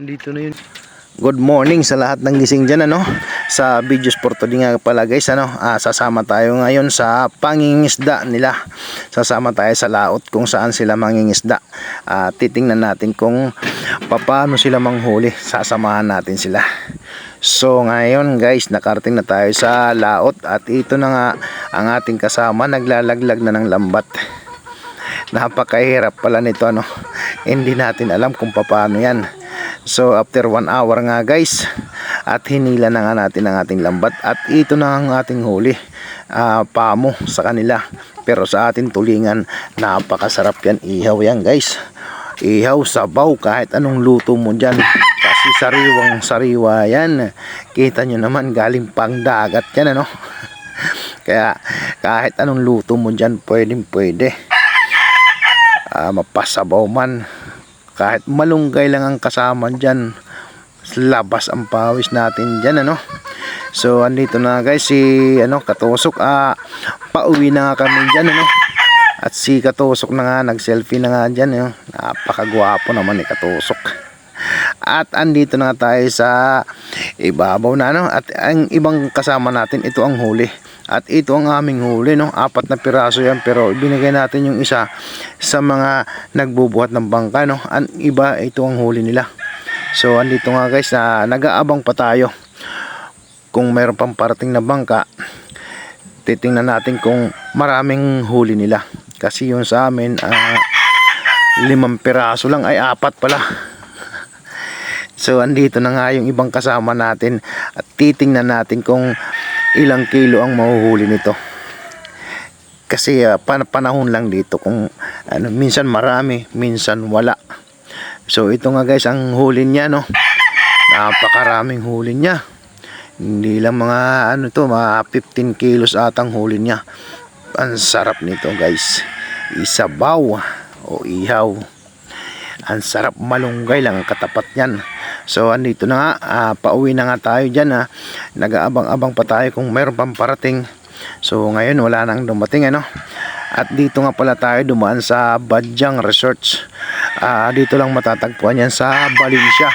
Dito na yun. Good morning sa lahat ng gising dyan, ano? Sa videos for today nga pala guys, ano? Sasama tayo ngayon sa pangingisda nila. Sasama tayo sa laot kung saan sila mangingisda. Titingnan natin kung paano sila manghuli. Sasamahan natin sila. So ngayon guys, nakarating na tayo sa laot at ito na nga ang ating kasama, naglalaglag na ng lambat. Napakahirap pala nito, ano? Hindi natin alam kung paano yan. So after 1 hour nga guys, at hinila na nga natin ang ating lambat at ito na ang ating huli. Pamo sa kanila, pero sa ating tulingan napakasarap yan. Ihaw yan guys, ihaw, sabaw, kahit anong luto mo dyan, kasi sariwang sariwa yan. Kita nyo naman, galing pang dagat yan, ano? Kaya kahit anong luto mo dyan, pwedeng pwede. Mapasabaw man, kahit malunggay lang ang kasama dyan, labas ang pawis natin dyan, ano? So andito na guys si Katusok. Pauwi na nga kami dyan, ano? At si Katusok na nga, nag selfie na nga dyan, ano? Napakagwapo naman ni Katusok. At andito na nga tayo sa ibabaw na, ano? At ang ibang kasama natin, ito ang huli. At ito ang aming huli, no? 4 na piraso yan, pero binigay natin yung isa sa mga nagbubuhat ng bangka, no? Ang iba, ito ang huli nila. So andito nga guys, nag-aabang pa tayo kung mayroon pang parating na bangka. Titingnan natin kung maraming huli nila, kasi yung sa amin 5 piraso lang, ay 4 pala. So andito na nga yung ibang kasama natin at titingnan natin kung ilang kilo ang mahuhuli nito, kasi panahon lang dito kung minsan marami, minsan wala. So ito nga guys ang huli niya, no? Napakaraming huli niya. Hindi lang mga mga 15 kilos atang huli niya. Ang sarap nito guys, isabaw o ihaw. Ang sarap, malunggay lang ang katapat niyan. So andito na nga, pauwi na nga tayo dyan, nag-aabang-abang pa tayo kung mayroon pang parating. So ngayon wala nang dumating, ano? At dito nga pala tayo dumaan sa Badyang Resorts. Dito lang matatagpuan yan sa Valencia.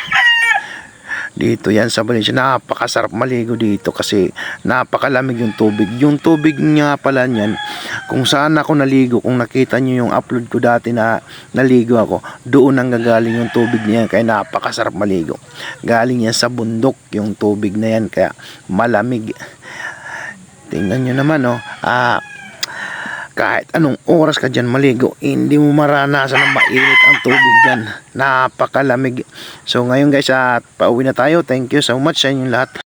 Dito yan sa Valencia. Napakasarap maligo dito kasi napakalamig yung tubig. Yung tubig nga pala niyan, kung saan ako naligo, kung nakita nyo yung upload ko dati na naligo ako, doon ang gagaling yung tubig niyan, kaya napakasarap maligo. Galing yan sa bundok yung tubig na yan, kaya malamig. Tingnan nyo naman, no? Kahit anong oras ka dyan maligo, hindi mo maranasan na mainit ang tubig dyan. Napakalamig. So ngayon guys, pauwi na tayo. Thank you so much sa inyong lahat.